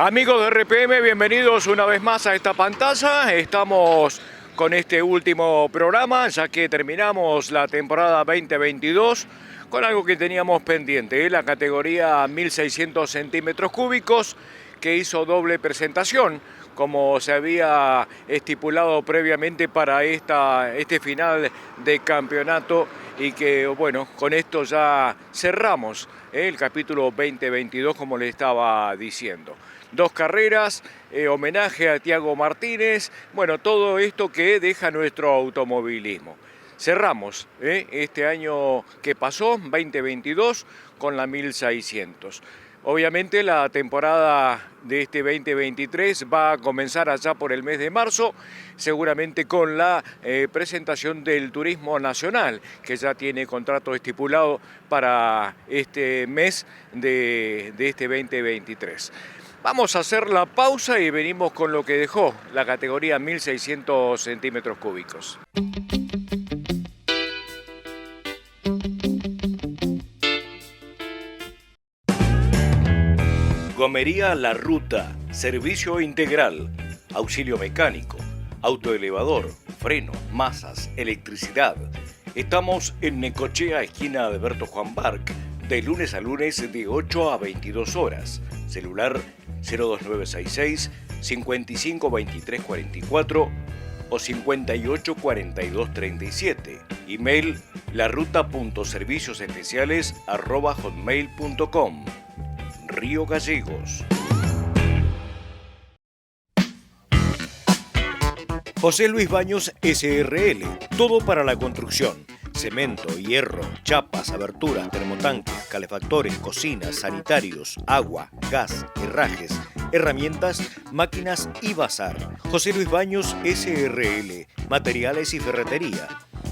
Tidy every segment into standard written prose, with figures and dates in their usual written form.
Amigos de RPM, bienvenidos una vez más a esta pantalla. Estamos con este último programa, ya que terminamos la temporada 2022 con algo que teníamos pendiente, la categoría 1600 centímetros cúbicos, que hizo doble presentación, como se había estipulado previamente para este final de campeonato, y que, bueno, con esto ya cerramos el capítulo 2022, como le estaba diciendo. Dos carreras, homenaje a Tiago Martínez, bueno, todo esto que deja nuestro automovilismo. Cerramos este año que pasó, 2022, con la 1600. Obviamente la temporada de este 2023 va a comenzar allá por el mes de marzo, seguramente con la presentación del Turismo Nacional, que ya tiene contrato estipulado para este mes de este 2023. Vamos a hacer la pausa y venimos con lo que dejó la categoría 1600 centímetros cúbicos. Gomería La Ruta, servicio integral, auxilio mecánico, autoelevador, freno, masas, electricidad. Estamos en Necochea, esquina de Alberto Juan Barc, de lunes a lunes de 8 a 22 horas. Celular 02966 55 23 44 o 58 42 37. Email laruta.serviciosespeciales@hotmail.com. Río Gallegos. José Luis Baños SRL, todo para la construcción. Cemento, hierro, chapas, aberturas, termotanques, calefactores, cocinas, sanitarios, agua, gas, herrajes, herramientas, máquinas y bazar. José Luis Baños SRL, materiales y ferretería.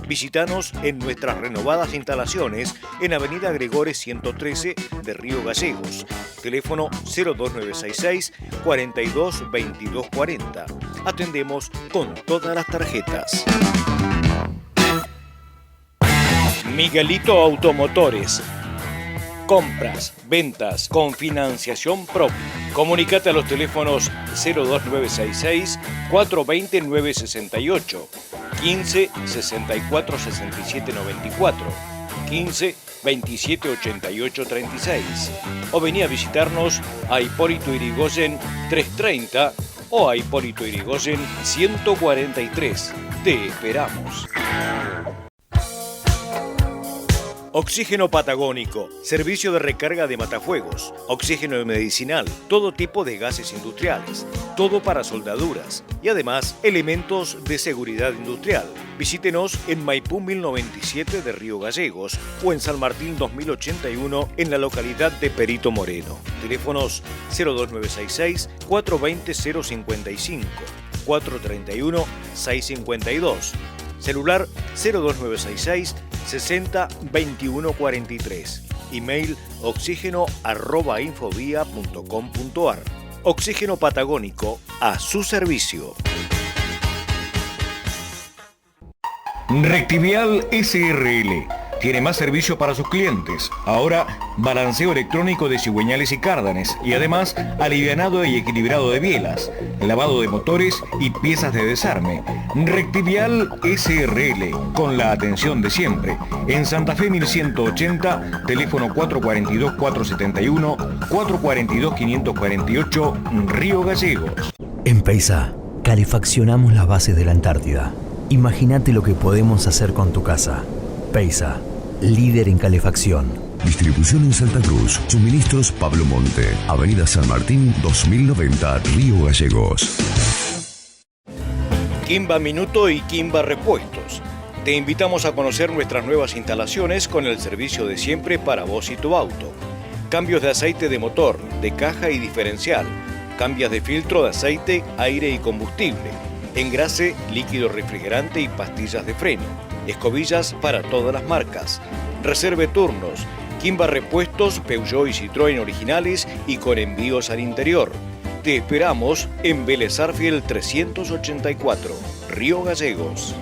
Visítanos en nuestras renovadas instalaciones en Avenida Gregores 113 de Río Gallegos. Teléfono 02966 42 22 40. Atendemos con todas las tarjetas. Miguelito Automotores. Compras, ventas con financiación propia. Comunicate a los teléfonos 02966 420 968, 15 64 67 94, 15 27 88 36. O vení a visitarnos a Hipólito Yrigoyen 330 o a Hipólito Yrigoyen 143. Te esperamos. Oxígeno Patagónico, servicio de recarga de matafuegos, oxígeno medicinal, todo tipo de gases industriales, todo para soldaduras y además elementos de seguridad industrial. Visítenos en Maipú 1097 de Río Gallegos o en San Martín 2081 en la localidad de Perito Moreno. Teléfonos 02966 420 055, 431 652. Celular 02966 60 21 43. Email oxígeno@infovía.com.ar. Oxígeno Patagónico, a su servicio. Rectivial SRL. Tiene más servicio para sus clientes. Ahora, balanceo electrónico de cigüeñales y cárdanes y además alivianado y equilibrado de bielas, lavado de motores y piezas de desarme. Rectivial SRL, con la atención de siempre. En Santa Fe 1180, teléfono 442-471, 442-548, Río Gallegos. En Peisa, calefaccionamos las bases de la Antártida. Imagínate lo que podemos hacer con tu casa. Peisa, líder en calefacción. Distribución en Santa Cruz. Suministros Pablo Monte. Avenida San Martín 2090, Río Gallegos. Kimba Minuto y Kimba Repuestos. Te invitamos a conocer nuestras nuevas instalaciones con el servicio de siempre para vos y tu auto. Cambios de aceite de motor, de caja y diferencial. Cambios de filtro de aceite, aire y combustible. Engrase, líquido refrigerante y pastillas de freno. Escobillas para todas las marcas. Reserve turnos. Kimba Repuestos, Peugeot y Citroën originales y con envíos al interior. Te esperamos en Vélez Sarsfield 384, Río Gallegos.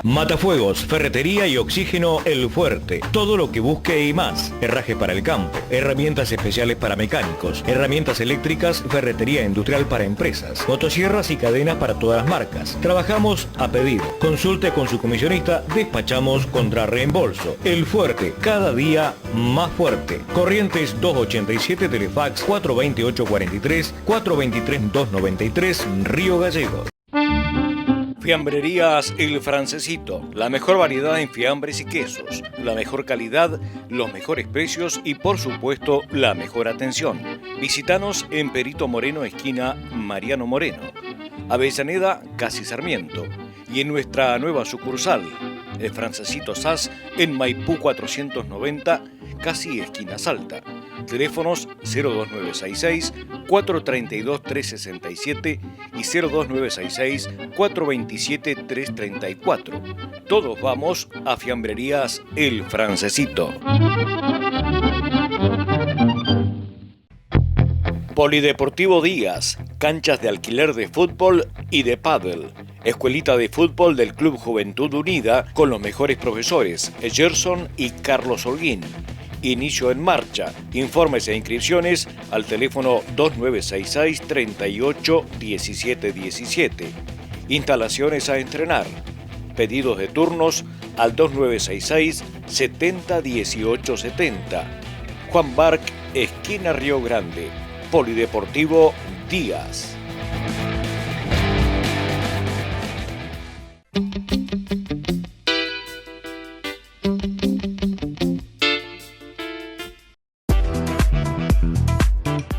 Matafuegos, ferretería y oxígeno El Fuerte. Todo lo que busque y más. Herrajes para el campo, herramientas especiales para mecánicos, herramientas eléctricas, ferretería industrial para empresas, motosierras y cadenas para todas las marcas. Trabajamos a pedido. Consulte con su comisionista, despachamos contra reembolso. El Fuerte, cada día más fuerte. Corrientes 287, Telefax 428-43, 423-293, Río Gallegos. Fiambrerías El Francesito, la mejor variedad en fiambres y quesos, la mejor calidad, los mejores precios y por supuesto la mejor atención. Visítanos en Perito Moreno, esquina Mariano Moreno, Avellaneda, casi Sarmiento, y en nuestra nueva sucursal, El Francesito SAS, en Maipú 490, casi esquina Salta. Teléfonos 02966-432-367 y 02966-427-334. Todos vamos a Fiambrerías El Francesito. Polideportivo Díaz, canchas de alquiler de fútbol y de pádel. Escuelita de fútbol del Club Juventud Unida con los mejores profesores, Gerson y Carlos Holguín. Inicio en marcha. Informes e inscripciones al teléfono 2966 38 17 17. Instalaciones a entrenar. Pedidos de turnos al 2966 70 18 70. Juan Barc, esquina Río Grande. Polideportivo Díaz.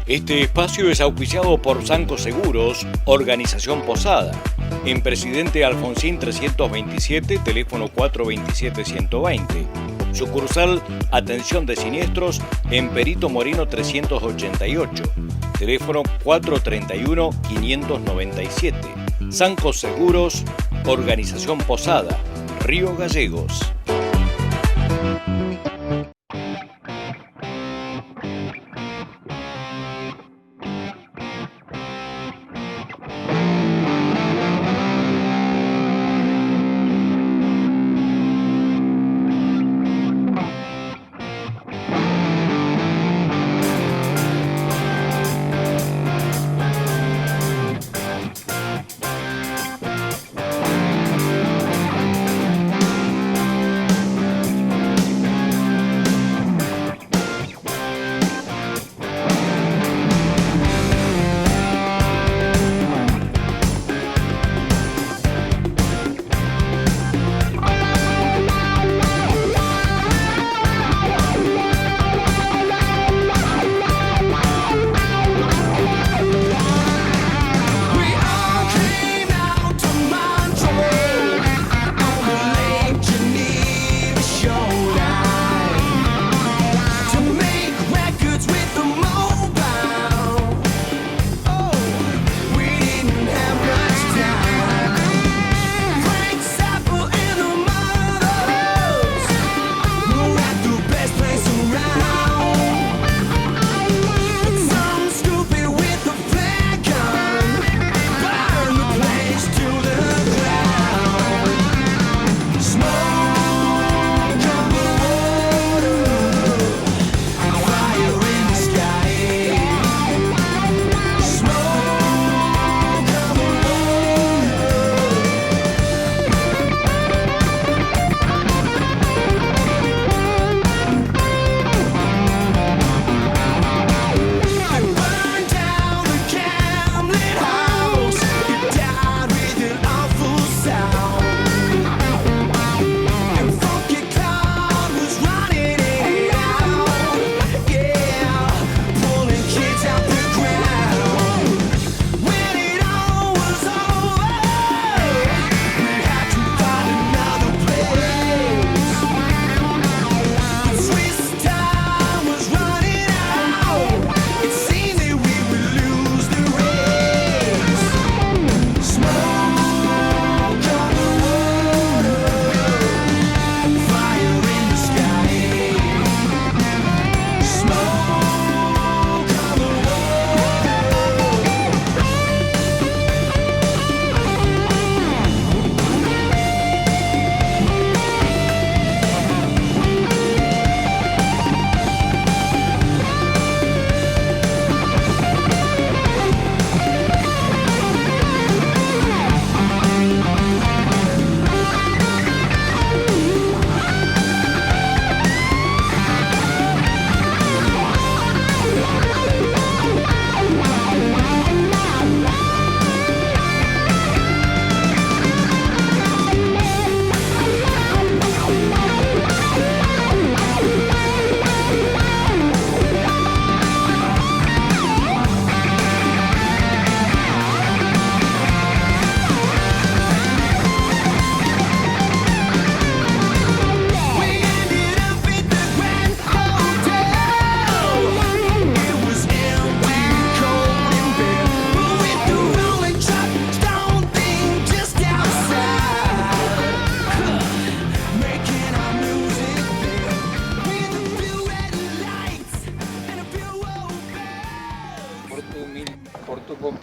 Este espacio es auspiciado por Sanco Seguros, Organización Posada, en Presidente Alfonsín 327, teléfono 427-120. Sucursal Atención de Siniestros en Perito Moreno 388, teléfono 431-597. Sanco Seguros, Organización Posada, Río Gallegos.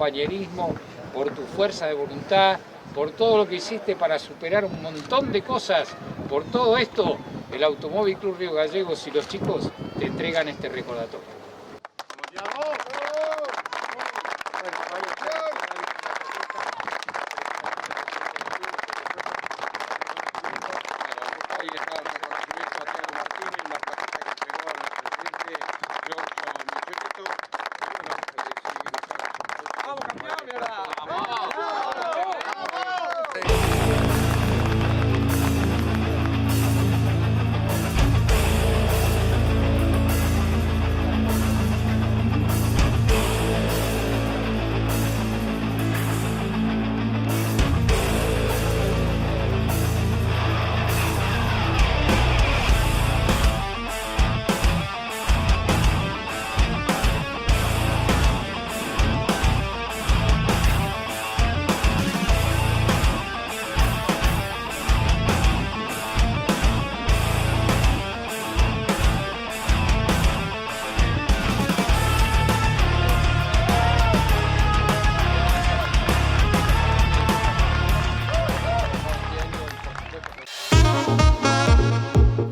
compañerismo, por tu fuerza de voluntad, por todo lo que hiciste para superar un montón de cosas. Por todo esto, el Automóvil Club Río Gallegos y los chicos te entregan este recordatorio.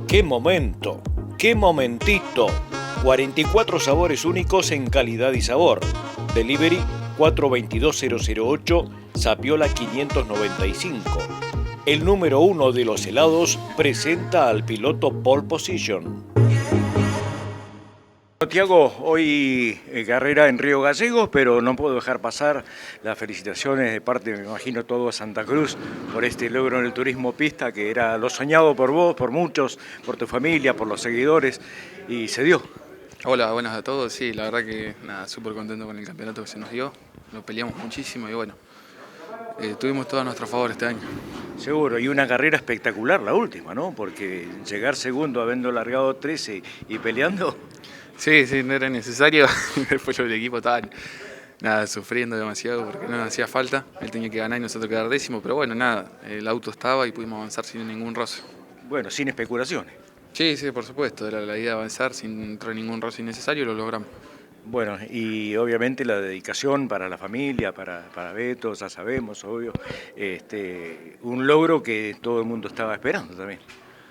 ¡Qué momento! ¡Qué momentito! 44 sabores únicos en calidad y sabor. Delivery 422-008, Zapiola 595. El número 1 de los helados presenta al piloto Pole Position. Tiago, hoy carrera en Río Gallegos, pero no puedo dejar pasar las felicitaciones de parte, me imagino, todo a Santa Cruz por este logro en el turismo pista, que era lo soñado por vos, por muchos, por tu familia, por los seguidores, y se dio. Hola, buenas a todos. Sí, la verdad que nada, súper contento con el campeonato que se nos dio. Lo peleamos muchísimo y bueno, tuvimos todo a nuestro favor este año. Seguro, y una carrera espectacular la última, ¿no? Porque llegar segundo habiendo largado 13 y peleando... Sí, no era necesario. Después el equipo estaba sufriendo demasiado porque no nos hacía falta. Él tenía que ganar y nosotros quedar décimo, pero bueno, nada, el auto estaba y pudimos avanzar sin ningún roce. Bueno, sin especulaciones. Sí, por supuesto, era la idea de avanzar sin entrar ningún roce innecesario y lo logramos. Bueno, y obviamente la dedicación para la familia, para Beto, ya sabemos, obvio, un logro que todo el mundo estaba esperando también.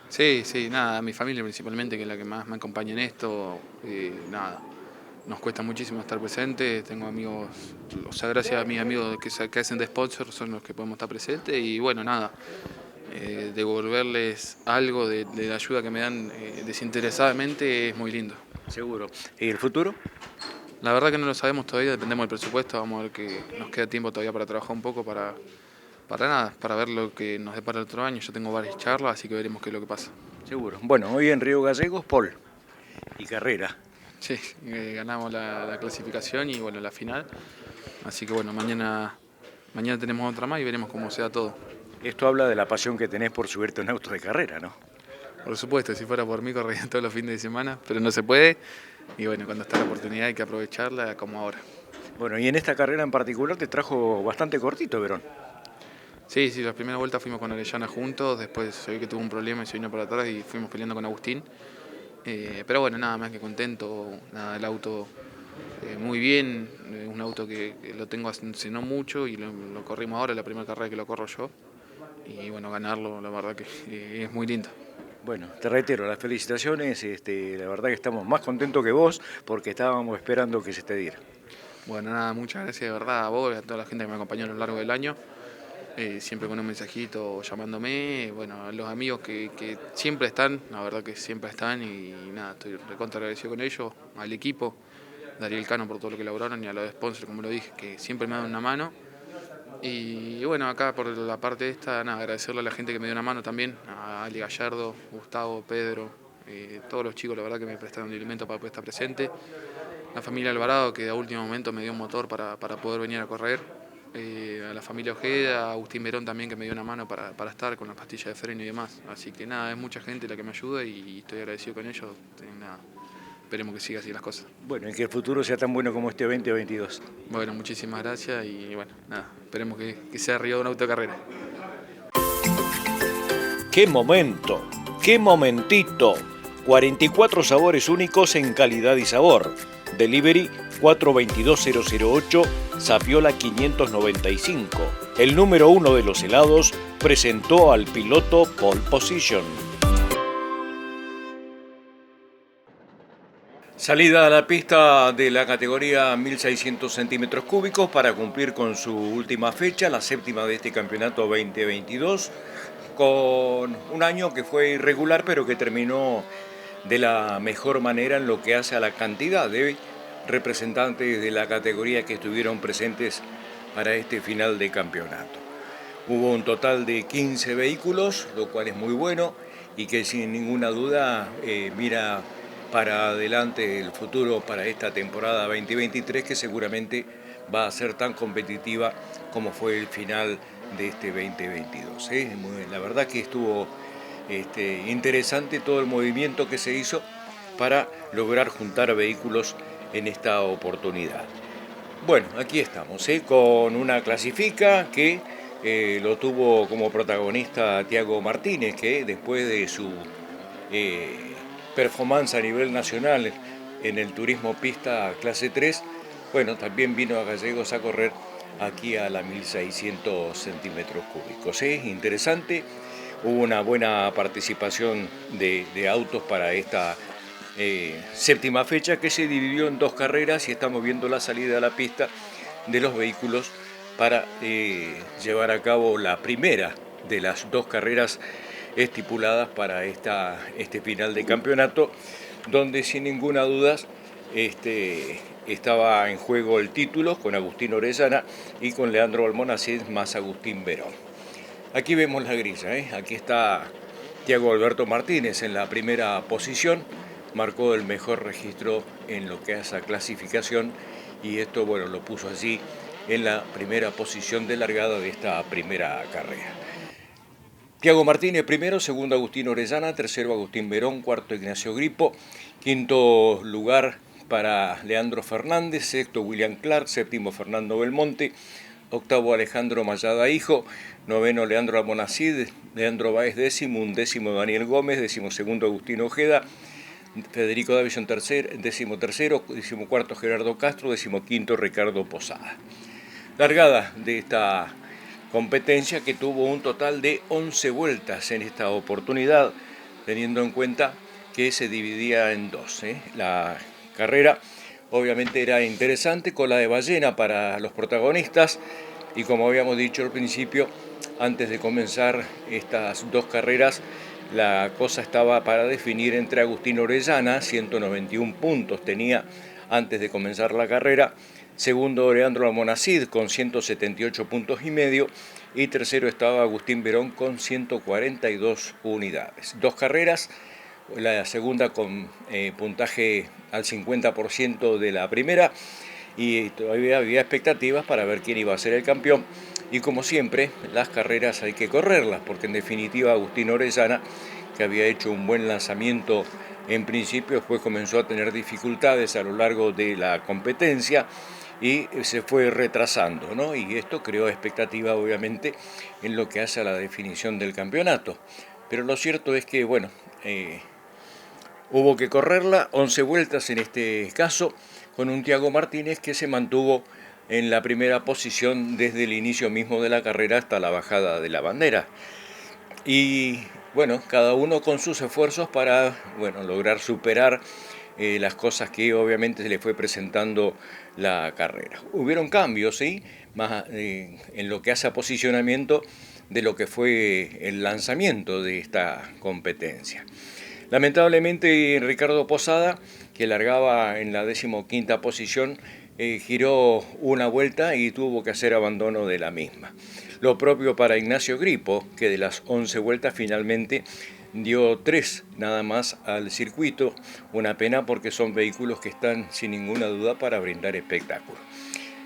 Sí, nada, mi familia principalmente, que es la que más me acompaña en esto, nada, nos cuesta muchísimo estar presentes, tengo amigos, o sea, gracias a mis amigos que hacen de sponsor son los que podemos estar presentes y bueno, nada, devolverles algo de la ayuda que me dan desinteresadamente es muy lindo. Seguro. ¿Y el futuro? La verdad que no lo sabemos todavía, dependemos del presupuesto, vamos a ver que nos queda tiempo todavía para trabajar un poco, para ver lo que nos depara el otro año. Yo tengo varias charlas, así que veremos qué es lo que pasa. Seguro. Bueno, hoy en Río Gallegos, pole y carrera. Sí, ganamos la clasificación y bueno, la final. Así que bueno, mañana tenemos otra más y veremos cómo sea todo. Esto habla de la pasión que tenés por subirte a un auto de carrera, ¿no? Por supuesto, si fuera por mí correría todos los fines de semana, pero no se puede. Y bueno, cuando está la oportunidad hay que aprovecharla como ahora. Bueno, y en esta carrera en particular te trajo bastante cortito, Verón. Sí, la primera vuelta fuimos con Orellana juntos, después se vio que tuvo un problema y se vino para atrás y fuimos peleando con Agustín. Pero bueno, nada más que contento, nada, el auto muy bien, un auto que lo tengo hace no mucho y lo corrimos ahora, la primera carrera que lo corro yo. Y bueno, ganarlo, la verdad que es muy lindo. Bueno, te reitero, las felicitaciones, la verdad que estamos más contentos que vos porque estábamos esperando que se te diera. Bueno, nada, muchas gracias de verdad a vos y a toda la gente que me acompañó a lo largo del año. Siempre con un mensajito o llamándome, bueno, a los amigos que siempre están, la verdad que siempre están y nada, estoy recontra agradecido con ellos, al equipo, Darío Cano por todo lo que elaboraron y a los sponsors, como lo dije, que siempre me dan una mano. Y bueno, acá por la parte esta, nada, agradecerle a la gente que me dio una mano también, a Ali Gallardo, Gustavo, Pedro, todos los chicos, la verdad que me prestaron el alimento para poder estar presente. La familia Alvarado, que a último momento me dio un motor para poder venir a correr. A la familia Ojeda, a Agustín Verón también que me dio una mano para estar con las pastillas de freno y demás. Así que nada, es mucha gente la que me ayuda y estoy agradecido con ellos. Nada, esperemos que siga así las cosas. Bueno, y que el futuro sea tan bueno como este 2022. Bueno, muchísimas gracias y bueno, nada, esperemos que sea arriba de una autocarrera. ¡Qué momento! ¡Qué momentito! 44 sabores únicos en calidad y sabor. Delivery 422-008, Zapiola 595. El número 1 de los helados presentó al piloto Pole Position. Salida a la pista de la categoría 1600 centímetros cúbicos para cumplir con su última fecha, la séptima de este campeonato 2022, con un año que fue irregular pero que terminó de la mejor manera en lo que hace a la cantidad de representantes de la categoría que estuvieron presentes para este final de campeonato. Hubo un total de 15 vehículos, lo cual es muy bueno y que sin ninguna duda mira para adelante el futuro para esta temporada 2023, que seguramente va a ser tan competitiva como fue el final de este 2022. La verdad que estuvo interesante todo el movimiento que se hizo para lograr juntar vehículos en esta oportunidad. Bueno, aquí estamos, con una clasifica que lo tuvo como protagonista Tiago Martínez, que después de su performance a nivel nacional en el turismo pista clase 3, bueno, también vino a Gallegos a correr aquí a la 1600 centímetros cúbicos. Interesante, hubo una buena participación de autos para esta séptima fecha, que se dividió en 2 carreras y estamos viendo la salida a la pista de los vehículos para llevar a cabo la primera de las 2 carreras estipuladas para este final de campeonato, donde sin ninguna duda estaba en juego el título con Agustín Orellana y con Leandro Almonacid más Agustín Verón. Aquí vemos la grilla, aquí está Tiago Alberto Martínez en la primera posición, marcó el mejor registro en lo que hace a clasificación y esto, bueno, lo puso allí en la primera posición de largada de esta primera carrera. Tiago Martínez primero, segundo Agustín Orellana, tercero Agustín Verón, cuarto Ignacio Gripo, quinto lugar para Leandro Fernández, sexto William Clark, séptimo Fernando Belmonte, octavo Alejandro Mayada Hijo, noveno Leandro Almonacid, Leandro Báez décimo, undécimo Daniel Gómez, décimo segundo Agustín Ojeda, Federico Davison décimo tercero, décimo cuarto Gerardo Castro, décimo quinto Ricardo Posada. Largada de esta competencia que tuvo un total de 11 vueltas en esta oportunidad, teniendo en cuenta que se dividía en 2. La carrera obviamente era interesante, cola de ballena para los protagonistas y como habíamos dicho al principio, antes de comenzar estas 2 carreras, la cosa estaba para definir entre Agustín Orellana, 191 puntos tenía antes de comenzar la carrera, segundo Leandro Almonacid con 178 puntos y medio y tercero estaba Agustín Verón con 142 unidades. 2 carreras, la segunda con puntaje al 50% de la primera y todavía había expectativas para ver quién iba a ser el campeón y como siempre las carreras hay que correrlas porque en definitiva Agustín Orellana, que había hecho un buen lanzamiento en principio, después comenzó a tener dificultades a lo largo de la competencia y se fue retrasando, ¿no? Y esto creó expectativa obviamente en lo que hace a la definición del campeonato. Pero lo cierto es que, bueno, hubo que correrla, 11 vueltas en este caso, con un Tiago Martínez que se mantuvo en la primera posición desde el inicio mismo de la carrera hasta la bajada de la bandera. Y bueno, cada uno con sus esfuerzos para, bueno, lograr superar las cosas que obviamente se le fue presentando la carrera. Hubieron cambios, ¿sí? Más en lo que hace a posicionamiento de lo que fue el lanzamiento de esta competencia. Lamentablemente Ricardo Posada, que largaba en la 15ª posición, giró una vuelta y tuvo que hacer abandono de la misma. Lo propio para Ignacio Gripo, que de las 11 vueltas finalmente dio 3 nada más al circuito. Una pena porque son vehículos que están sin ninguna duda para brindar espectáculo.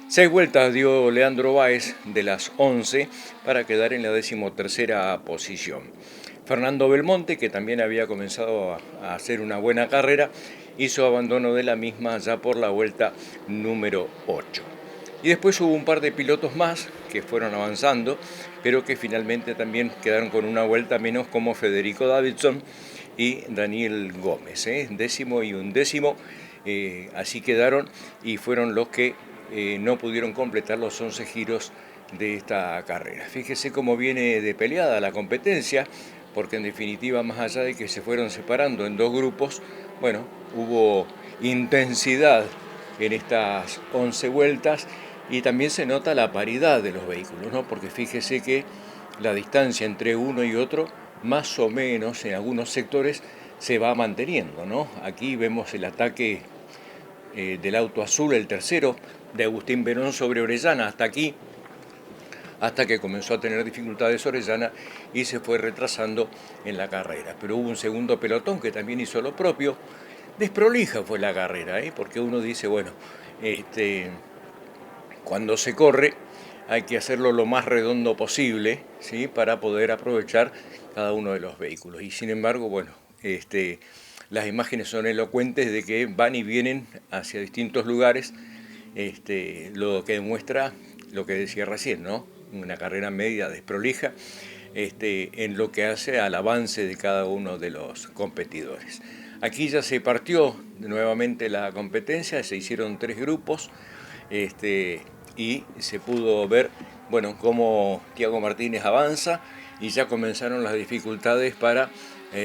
6 vueltas dio Leandro Báez de las 11 para quedar en la 13ª posición. Fernando Belmonte, que también había comenzado a hacer una buena carrera, hizo abandono de la misma ya por la vuelta número 8. Y después hubo un par de pilotos más que fueron avanzando, pero que finalmente también quedaron con una vuelta menos, como Federico Davidson y Daniel Gómez, décimo y undécimo así quedaron y fueron los que no pudieron completar los 11 giros de esta carrera. Fíjese cómo viene de peleada la competencia, porque en definitiva, más allá de que se fueron separando en dos grupos, bueno, hubo intensidad en estas 11 vueltas y también se nota la paridad de los vehículos, ¿no? Porque fíjese que la distancia entre uno y otro, más o menos en algunos sectores, se va manteniendo, ¿no? Aquí vemos el ataque del auto azul, el tercero, de Agustín Verón sobre Orellana, hasta aquí, hasta que comenzó a tener dificultades Orellana y se fue retrasando en la carrera. Pero hubo un segundo pelotón que también hizo lo propio. Desprolija fue la carrera, porque uno dice, bueno, cuando se corre hay que hacerlo lo más redondo posible, ¿sí? Para poder aprovechar cada uno de los vehículos. Y sin embargo, bueno, las imágenes son elocuentes de que van y vienen hacia distintos lugares, lo que demuestra lo que decía recién, ¿no? Una carrera media desprolija en lo que hace al avance de cada uno de los competidores. Aquí ya se partió nuevamente la competencia, se hicieron 3 grupos y se pudo ver, bueno, cómo Tiago Martínez avanza y ya comenzaron las dificultades para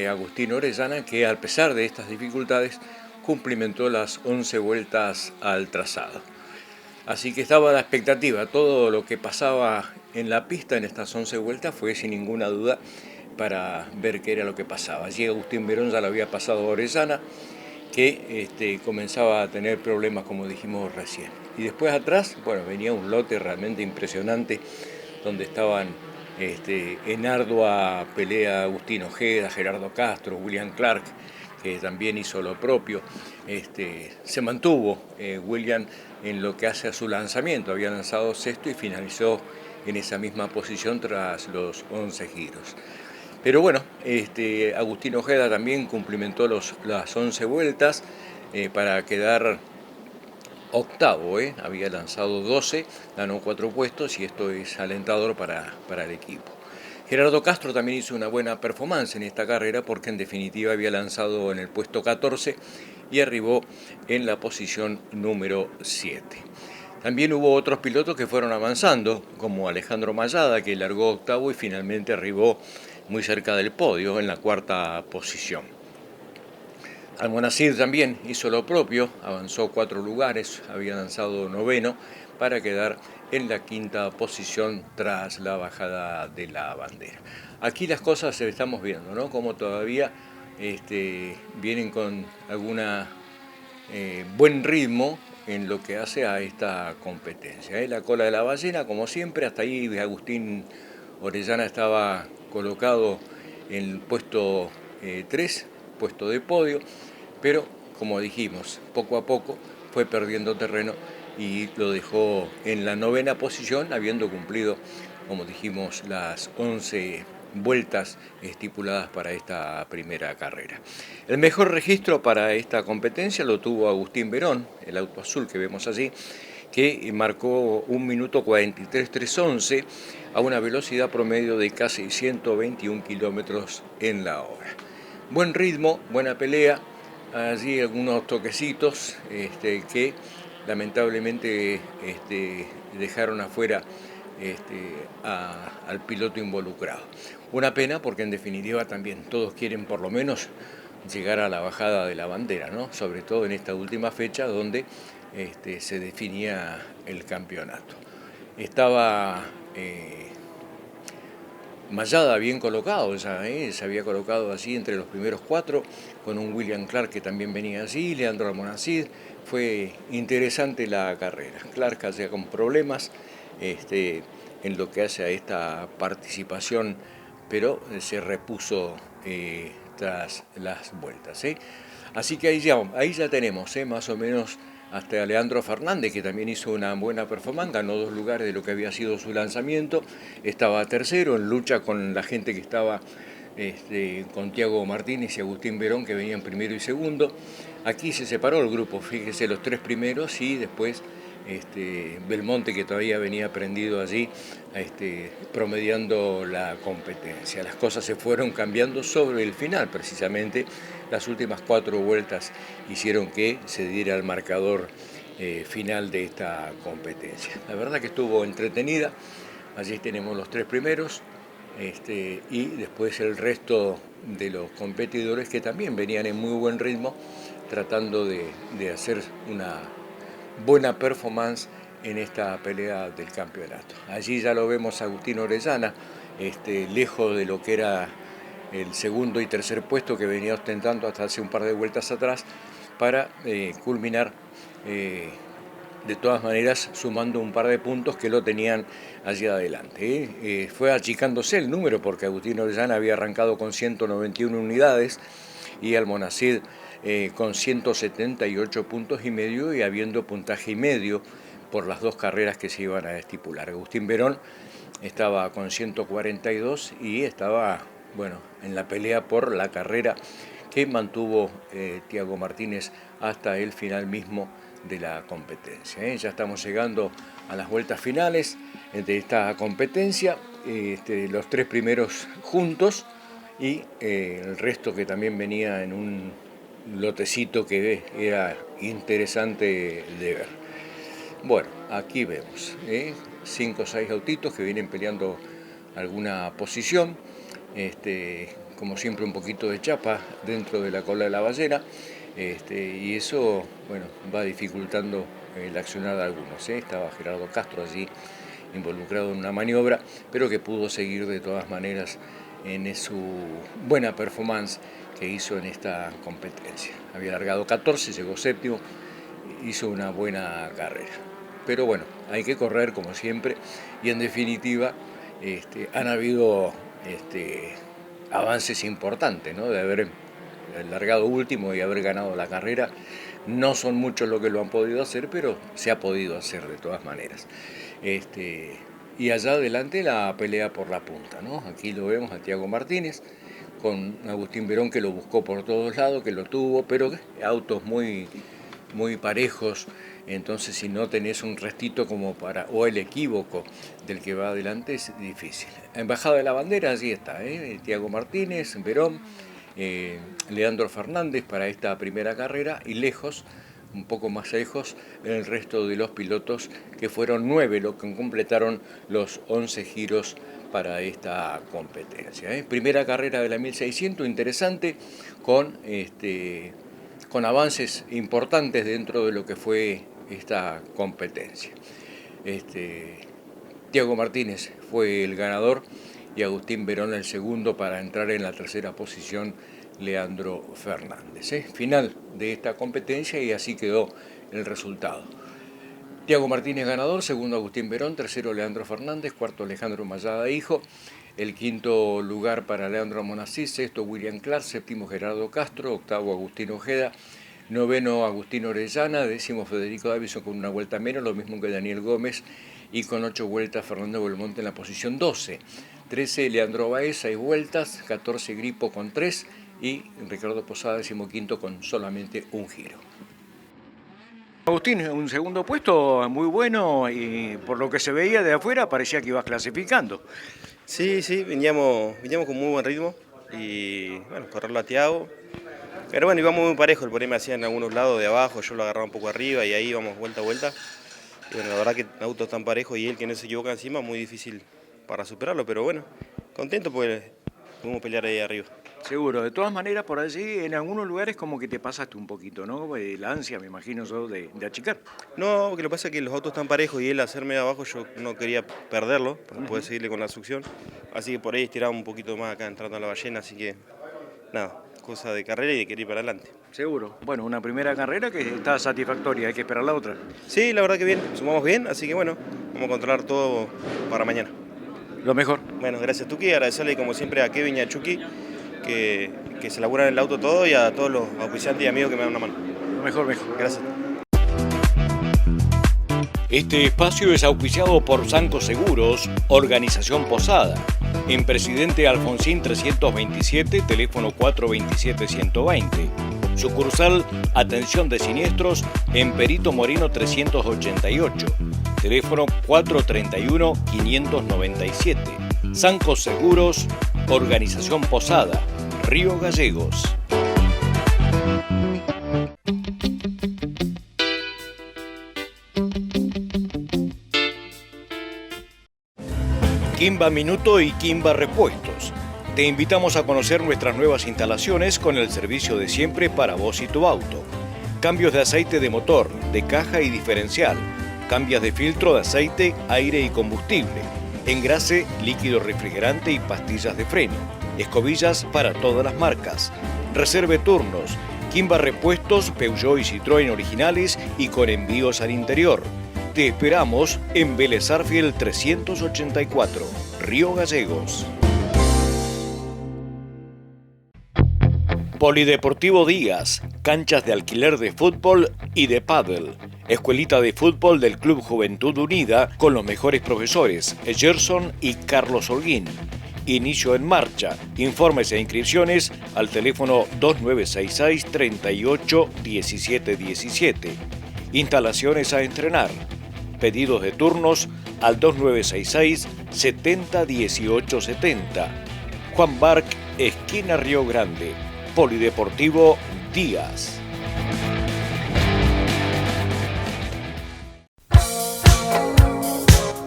Agustín Orellana, que a pesar de estas dificultades cumplimentó las 11 vueltas al trazado. Así que estaba la expectativa, todo lo que pasaba en la pista en estas 11 vueltas fue sin ninguna duda para ver qué era lo que pasaba. Allí Agustín Verón ya lo había pasado a Orellana, que comenzaba a tener problemas, como dijimos recién. Y después atrás, bueno, venía un lote realmente impresionante, donde estaban en ardua pelea Agustín Ojeda, Gerardo Castro, William Clark, que también hizo lo propio. Se mantuvo William en lo que hace a su lanzamiento, había lanzado sexto y finalizó en esa misma posición tras los 11 giros. Pero bueno, Agustín Ojeda también cumplimentó las 11 vueltas para quedar octavo, había lanzado 12, ganó 4 puestos y esto es alentador para el equipo. Gerardo Castro también hizo una buena performance en esta carrera porque en definitiva había lanzado en el puesto 14 y arribó en la posición número 7. También hubo otros pilotos que fueron avanzando, como Alejandro Mayada, que largó octavo y finalmente arribó muy cerca del podio en la 4ª posición. Almonacid también hizo lo propio, avanzó 4 lugares, había lanzado 9º para quedar en la 5ª posición tras la bajada de la bandera. Aquí las cosas se estamos viendo, ¿no? Como todavía vienen con alguna buen ritmo en lo que hace a esta competencia. La cola de la ballena, como siempre, hasta ahí Agustín Orellana estaba colocado en el puesto 3, puesto de podio, pero como dijimos, poco a poco fue perdiendo terreno y lo dejó en la 9ª posición, habiendo cumplido, como dijimos, las 11 vueltas estipuladas para esta primera carrera. El mejor registro para esta competencia lo tuvo Agustín Verón, el auto azul que vemos allí, que marcó 1 minuto 43.311 a una velocidad promedio de casi 121 kilómetros en la hora. Buen ritmo, buena pelea, allí algunos toquecitos que lamentablemente dejaron afuera al piloto involucrado. Una pena porque en definitiva también todos quieren por lo menos llegar a la bajada de la bandera, ¿no? Sobre todo en esta última fecha donde se definía el campeonato. Estaba Mayada bien colocado ya, se había colocado así entre los primeros 4 con un William Clark que también venía así, Leandro Almonacid. Fue interesante la carrera. Clark hacía con problemas en lo que hace a esta participación, pero se repuso tras las vueltas. Así que ahí ya tenemos más o menos hasta Leandro Fernández, que también hizo una buena performance, ganó 2 lugares de lo que había sido su lanzamiento, estaba tercero en lucha con la gente que estaba con Tiago Martínez y Agustín Verón, que venían primero y segundo. Aquí se separó el grupo, fíjese, los 3 primeros y después Belmonte, que todavía venía prendido allí, promediando la competencia. Las cosas se fueron cambiando sobre el final, precisamente. Las últimas 4 vueltas hicieron que se diera el marcador final de esta competencia. La verdad que estuvo entretenida. Allí tenemos los 3 primeros y después el resto de los competidores que también venían en muy buen ritmo, tratando de hacer una buena performance en esta pelea del campeonato. Allí ya lo vemos a Agustín Orellana, lejos de lo que era el segundo y tercer puesto que venía ostentando hasta hace un par de vueltas atrás, para culminar de todas maneras sumando un par de puntos que lo tenían allí adelante. Fue achicándose el número porque Agustín Orellana había arrancado con 191 unidades y Almonacid con 178 puntos y medio y habiendo puntaje y medio por las 2 carreras que se iban a estipular. Agustín Verón estaba con 142 y estaba, en la pelea por la carrera que mantuvo Tiago Martínez hasta el final mismo de la competencia. Ya estamos llegando a las vueltas finales de esta competencia, los 3 primeros juntos y el resto que también venía en un lotecito que era interesante de ver. Bueno, aquí vemos 5 o 6 autitos que vienen peleando alguna posición, como siempre un poquito de chapa dentro de la cola de la ballena, y eso va dificultando el accionar de algunos. Estaba Gerardo Castro allí involucrado en una maniobra, pero que pudo seguir de todas maneras en su buena performance que hizo en esta competencia. Había largado 14, llegó 7º, hizo una buena carrera. Pero hay que correr como siempre y en definitiva han habido avances importantes, ¿no? De haber largado último y haber ganado la carrera. No son muchos los que lo han podido hacer, pero se ha podido hacer de todas maneras. Y allá adelante la pelea por la punta, ¿no? Aquí lo vemos a Tiago Martínez con Agustín Verón, que lo buscó por todos lados, que lo tuvo, pero autos muy, muy parejos. Entonces, si no tenés un restito o el equívoco del que va adelante, es difícil. En bajada de la bandera, allí está, Tiago Martínez, Verón, Leandro Fernández para esta primera carrera y lejos, un poco más lejos, el resto de los pilotos, que fueron 9 los que completaron los 11 giros para esta competencia. Primera carrera de la 1600, interesante, con avances importantes dentro de lo que fue esta competencia. Tiago Martínez fue el ganador y Agustín Verón el segundo, para entrar en la tercera posición Leandro Fernández. Final de esta competencia y así quedó el resultado. Tiago Martínez ganador, segundo Agustín Verón, tercero Leandro Fernández, cuarto Alejandro Mayada Hijo, el quinto lugar para Leandro Almonacid, sexto William Clark, séptimo Gerardo Castro, octavo Agustín Ojeda, noveno Agustín Orellana, décimo Federico Davison con una vuelta menos, lo mismo que Daniel Gómez, y con 8 vueltas Fernando Belmonte en la posición 12. 13 Leandro Baez, 6 vueltas, 14 Gripo con 3 y Ricardo Posada, 15º con solamente un giro. Agustín, un segundo puesto muy bueno y por lo que se veía de afuera parecía que ibas clasificando. Sí, veníamos con muy buen ritmo y correrlo a Tiago. Pero íbamos muy parejo, el por ahí me hacía en algunos lados de abajo, yo lo agarraba un poco arriba y ahí íbamos vuelta a vuelta. Y la verdad que autos tan parejos y él que no se equivoca encima, muy difícil para superarlo, pero contento porque pudimos pelear ahí arriba. Seguro, de todas maneras por allí en algunos lugares como que te pasaste un poquito, ¿no? La ansia, me imagino yo, de achicar. No, porque lo que pasa es que los autos están parejos y él hacerme de abajo yo no quería perderlo, para poder seguirle con la succión. Así que por ahí estiraba un poquito más acá entrando a la ballena, así que nada, cosa de carrera y de querer ir para adelante. Seguro. Una primera carrera que está satisfactoria, hay que esperar la otra. Sí, la verdad que bien, sumamos bien, así que vamos a controlar todo para mañana. Lo mejor. Gracias Tuki, agradecerle como siempre a Kevin y a Chucky que se laburan en el auto todo y a todos los auspiciantes y amigos que me dan una mano. Lo mejor. Gracias. Este espacio es auspiciado por Sanco Seguros, Organización Posada, en Presidente Alfonsín 327, teléfono 427-120. Sucursal Atención de Siniestros en Perito Moreno 388. Teléfono 431-597. Sancos Seguros, Organización Posada, Río Gallegos. Quimba Minuto y Quimba Repuestos. Te invitamos a conocer nuestras nuevas instalaciones con el servicio de siempre para vos y tu auto. Cambios de aceite de motor, de caja y diferencial. Cambios de filtro de aceite, aire y combustible. Engrase, líquido refrigerante y pastillas de freno. Escobillas para todas las marcas. Reserve turnos. Quimba Repuestos, Peugeot y Citroën originales y con envíos al interior. Te esperamos en Vélez Arfiel 384, Río Gallegos. Polideportivo Díaz, canchas de alquiler de fútbol y de pádel. Escuelita de fútbol del Club Juventud Unida con los mejores profesores, Gerson y Carlos Holguín. Inicio en marcha. Informes e inscripciones al teléfono 2966 38 17 17. Instalaciones a estrenar. Pedidos de turnos al 2966 70 18 70. Juan Barc, esquina Río Grande. Polideportivo Díaz.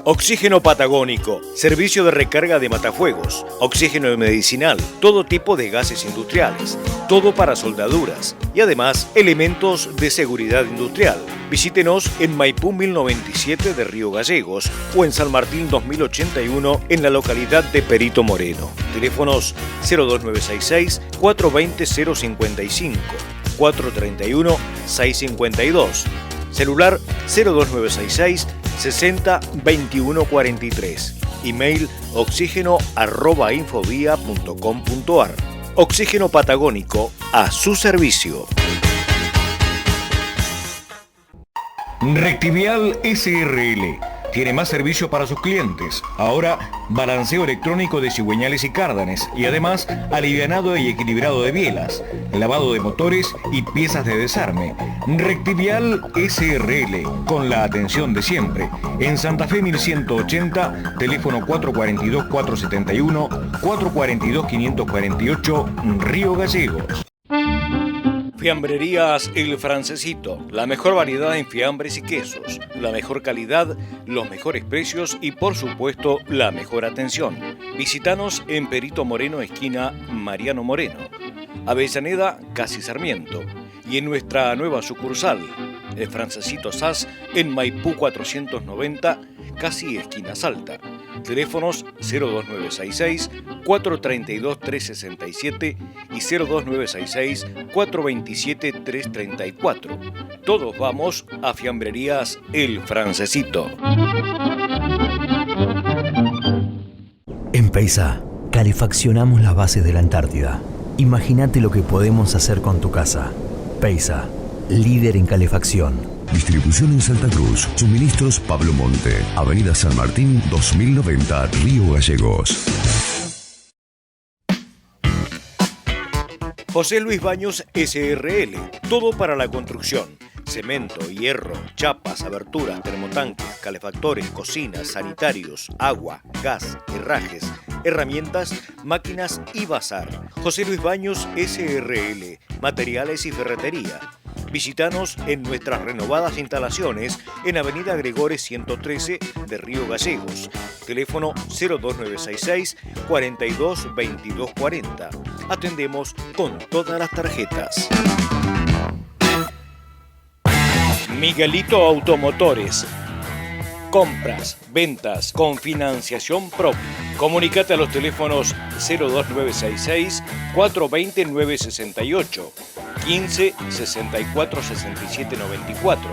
Oxígeno Patagónico, servicio de recarga de matafuegos, oxígeno medicinal, todo tipo de gases industriales, todo para soldaduras y además elementos de seguridad industrial. Visítenos en Maipú 1097 de Río Gallegos o en San Martín 2081 en la localidad de Perito Moreno. Teléfonos 02966 420 055, 431 652. Celular 02966 60 21 43. Email oxígeno@infovía.com.ar. Oxígeno Patagónico a su servicio. Rectivial SRL. Tiene más servicio para sus clientes. Ahora, balanceo electrónico de cigüeñales y cárdanes y además alivianado y equilibrado de bielas, lavado de motores y piezas de desarme. Rectivial SRL, con la atención de siempre. En Santa Fe 1180, teléfono 442-471, 442-548, Río Gallegos. Fiambrerías El Francesito, la mejor variedad en fiambres y quesos, la mejor calidad, los mejores precios y por supuesto la mejor atención. Visítanos en Perito Moreno, esquina Mariano Moreno, Avellaneda, casi Sarmiento, y en nuestra nueva sucursal, El Francesito SAS, en Maipú 490, casi esquina Salta. Teléfonos 02966 432 367 y 02966 427 334. Todos vamos a Fiambrerías El Francesito. En Peisa, calefaccionamos las bases de la Antártida. Imagínate lo que podemos hacer con tu casa. Peisa, líder en calefacción. Distribución en Santa Cruz. Suministros Pablo Monte. Avenida San Martín 2090, Río Gallegos. José Luis Baños SRL. Todo para la construcción. Cemento, hierro, chapas, aberturas, termotanques, calefactores, cocinas, sanitarios, agua, gas, herrajes, herramientas, máquinas y bazar. José Luis Baños SRL. Materiales y ferretería. Visítanos en nuestras renovadas instalaciones en Avenida Gregores 113 de Río Gallegos. Teléfono 02966 42 22 40. Atendemos con todas las tarjetas. Miguelito Automotores. Compras, ventas con financiación propia. Comunicate a los teléfonos 02966 420 968, 15 64 67 94,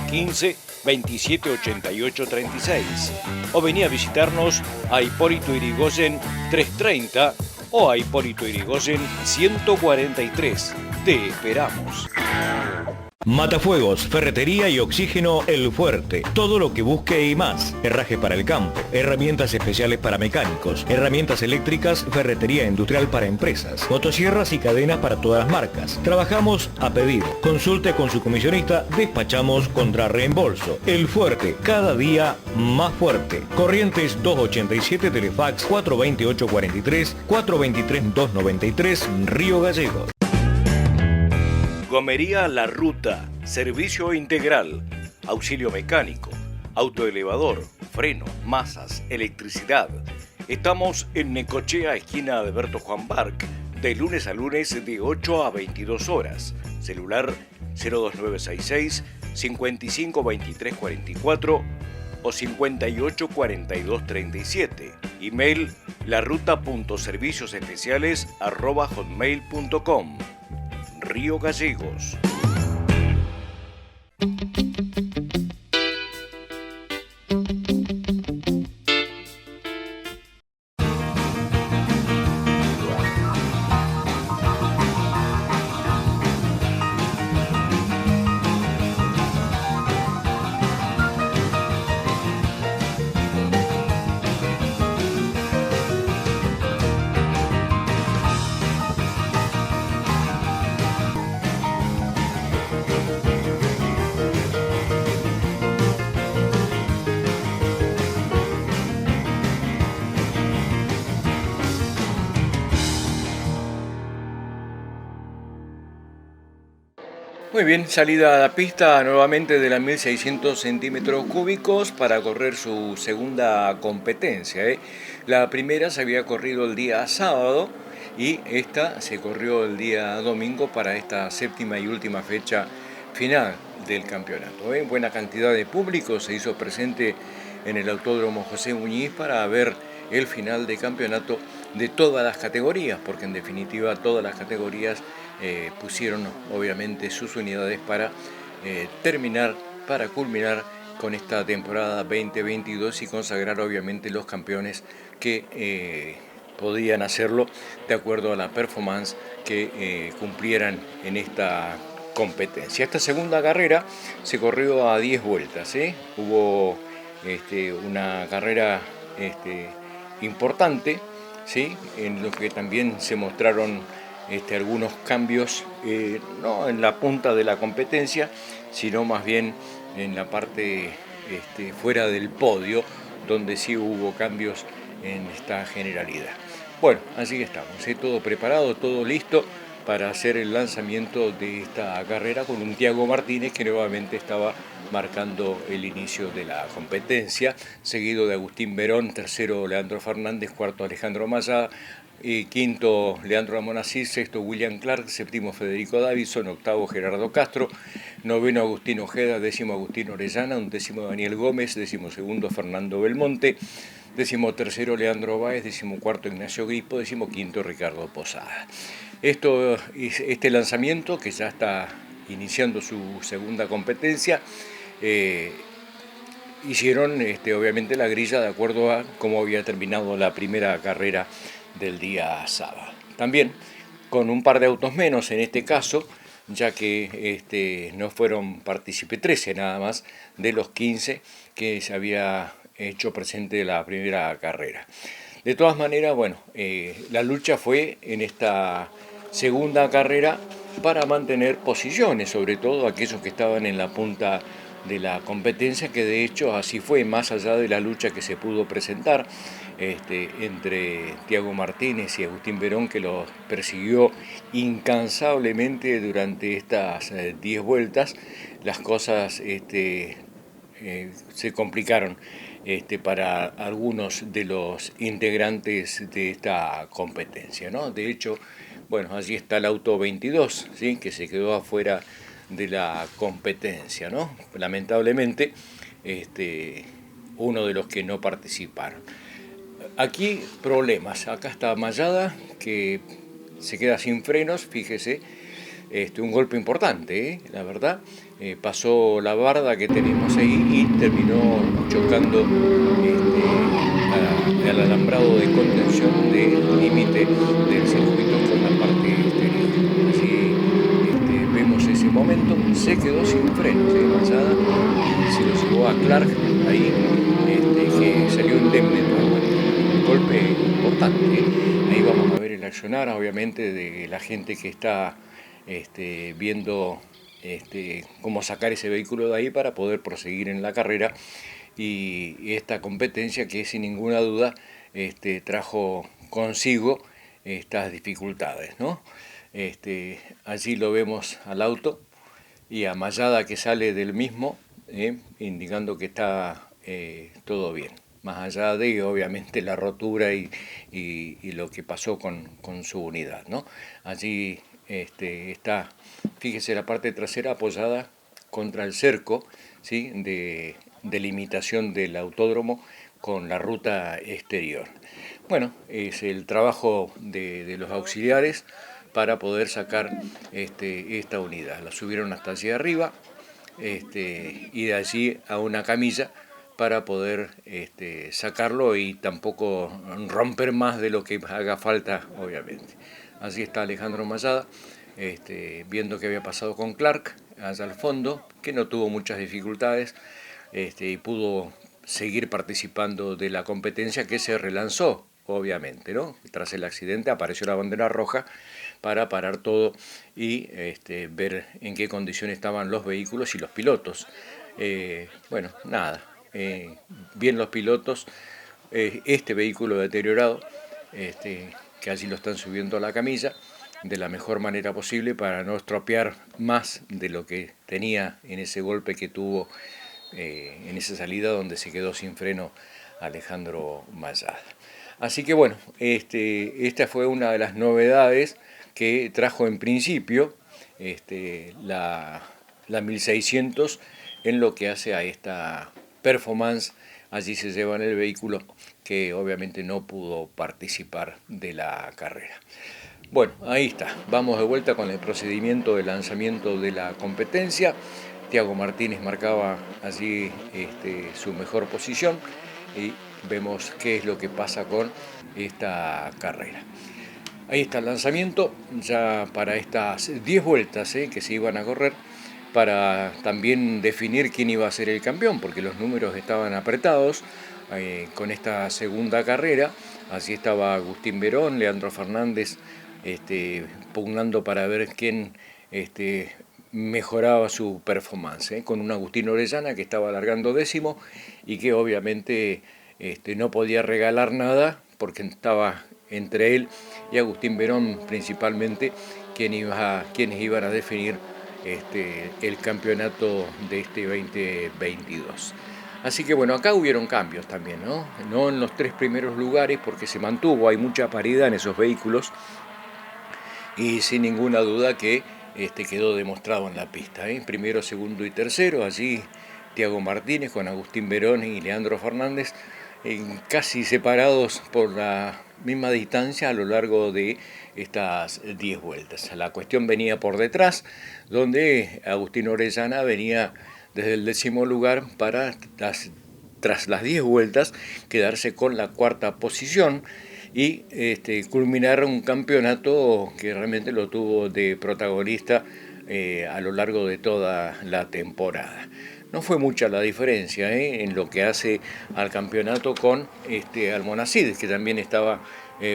15 27 88 36. O vení a visitarnos a Hipólito Yrigoyen 330 o a Hipólito Yrigoyen 143. Te esperamos. Matafuegos, ferretería y oxígeno El Fuerte. Todo lo que busque y más. Herrajes para el campo, herramientas especiales para mecánicos, herramientas eléctricas, ferretería industrial para empresas, motosierras y cadenas para todas las marcas. Trabajamos a pedido. Consulte con su comisionista, despachamos contra reembolso. El Fuerte, cada día más fuerte. Corrientes 287, Telefax 428-43, 423-293, Río Gallegos. Gomería La Ruta, servicio integral, auxilio mecánico, autoelevador, freno, masas, electricidad. Estamos en Necochea, esquina Alberto Juan Barc, de lunes a lunes de 8 a 22 horas. Celular 02966 552344 o 584237. Email laruta.serviciosespeciales@hotmail.com. Río Gallegos. Muy bien, salida a la pista nuevamente de las 1600 centímetros cúbicos para correr su segunda competencia. La primera se había corrido el día sábado y esta se corrió el día domingo para esta séptima y última fecha final del campeonato. Buena cantidad de público se hizo presente en el Autódromo José Muñiz para ver el final de campeonato de todas las categorías, porque en definitiva todas las categorías pusieron obviamente sus unidades para culminar con esta temporada 2022 y consagrar obviamente los campeones que podían hacerlo de acuerdo a la performance que cumplieran en esta competencia. Esta segunda carrera se corrió a 10 vueltas, hubo una carrera importante, ¿sí? En lo que también se mostraron algunos cambios, no en la punta de la competencia, sino más bien en la parte fuera del podio, donde sí hubo cambios en esta generalidad. Bueno, así que estamos, todo preparado, todo listo para hacer el lanzamiento de esta carrera con un Tiago Martínez que nuevamente estaba marcando el inicio de la competencia, seguido de Agustín Verón, tercero Leandro Fernández, cuarto Alejandro Maya, y quinto Leandro Amonasí, sexto William Clark, séptimo Federico Davison, octavo Gerardo Castro, noveno Agustín Ojeda, décimo Agustín Orellana, undécimo Daniel Gómez, décimo segundo Fernando Belmonte, décimo tercero Leandro Báez, décimo cuarto Ignacio Grispo, décimo quinto Ricardo Posada. Este lanzamiento, que ya está iniciando su segunda competencia, hicieron obviamente la grilla de acuerdo a cómo había terminado la primera carrera del día sábado. También con un par de autos menos en este caso, ya que no fueron partícipes 13 nada más de los 15 que se había hecho presente de la primera carrera. De todas maneras, la lucha fue en esta segunda carrera para mantener posiciones, sobre todo aquellos que estaban en la punta de la competencia, que de hecho así fue, más allá de la lucha que se pudo presentar entre Tiago Martínez y Agustín Verón, que los persiguió incansablemente durante estas 10 vueltas. Las cosas se complicaron para algunos de los integrantes de esta competencia, ¿no? De hecho, allí está el auto 22, ¿sí? Que se quedó afuera de la competencia, ¿no? Lamentablemente, uno de los que no participaron. Aquí problemas, acá está Mayada, que se queda sin frenos, fíjese, un golpe importante, la verdad, pasó la barda que tenemos ahí y terminó chocando al alambrado de contención del límite del circuito con la parte exterior. Así vemos ese momento, se quedó sin frenos, Mayada se lo llevó a Clark ahí, que salió indemne por un golpe importante. Ahí vamos a ver el accionar, obviamente, de la gente que está viendo cómo sacar ese vehículo de ahí para poder proseguir en la carrera, y esta competencia que sin ninguna duda trajo consigo estas dificultades, ¿no? Allí lo vemos al auto y a Mayada que sale del mismo, indicando que está todo bien, más allá de obviamente la rotura y lo que pasó con su unidad, ¿no? Allí está, fíjese, la parte trasera apoyada contra el cerco, ¿sí?, de delimitación del autódromo con la ruta exterior. Bueno, es el trabajo de los auxiliares para poder sacar esta unidad. La subieron hasta allí arriba, y de allí a una camilla para poder sacarlo y tampoco romper más de lo que haga falta, obviamente. Allí está Alejandro Mayada, viendo qué había pasado con Clark, allá al fondo, que no tuvo muchas dificultades, y pudo seguir participando de la competencia, que se relanzó, obviamente, ¿no? Tras el accidente apareció la bandera roja para parar todo y ver en qué condición estaban los vehículos y los pilotos. Bueno, nada, bien los pilotos, este vehículo deteriorado, que allí lo están subiendo a la camilla de la mejor manera posible para no estropear más de lo que tenía en ese golpe que tuvo en esa salida donde se quedó sin freno Alejandro Mayada. Así que bueno, esta fue una de las novedades que trajo en principio la 1600 en lo que hace a esta performance. Allí se lleva en el vehículo que obviamente no pudo participar de la carrera. Bueno, ahí está, vamos de vuelta con el procedimiento de lanzamiento de la competencia. Tiago Martínez marcaba allí su mejor posición y vemos qué es lo que pasa con esta carrera. Ahí está el lanzamiento ya para estas 10 vueltas que se iban a correr, para también definir quién iba a ser el campeón, porque los números estaban apretados con esta segunda carrera. Así estaba Agustín Verón, Leandro Fernández pugnando para ver quién mejoraba su performance, con un Agustín Orellana que estaba largando décimo y que obviamente no podía regalar nada porque estaba entre él y Agustín Verón principalmente quienes iban a definir el campeonato de este 2022. Así que bueno, acá hubieron cambios también, no en los 3 primeros lugares porque se mantuvo, hay mucha paridad en esos vehículos y sin ninguna duda que quedó demostrado en la pista. Primero, segundo y tercero, allí Tiago Martínez con Agustín Verón y Leandro Fernández, casi separados por la misma distancia a lo largo de estas 10 vueltas. La cuestión venía por detrás, donde Agustín Orellana venía desde el 10º lugar para, tras las 10 vueltas, quedarse con la 4ª posición y culminar un campeonato que realmente lo tuvo de protagonista a lo largo de toda la temporada. No fue mucha la diferencia en lo que hace al campeonato con Almonacid, que también estaba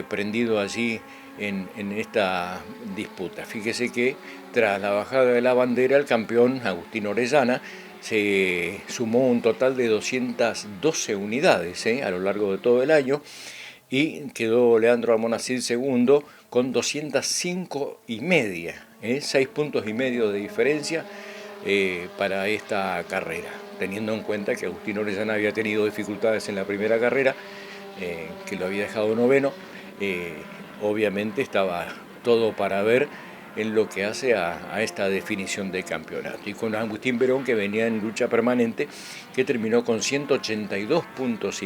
prendido allí en esta disputa. Fíjese que tras la bajada de la bandera, el campeón Agustín Orellana se sumó un total de 212 unidades a lo largo de todo el año, y quedó Leandro Almonacid segundo con 205,5, 6,5 puntos de diferencia para esta carrera, teniendo en cuenta que Agustín Orellana había tenido dificultades en la primera carrera, que lo había dejado noveno. Obviamente estaba todo para ver en lo que hace a esta definición de campeonato, y con Agustín Verón, que venía en lucha permanente, que terminó con 182,5 puntos.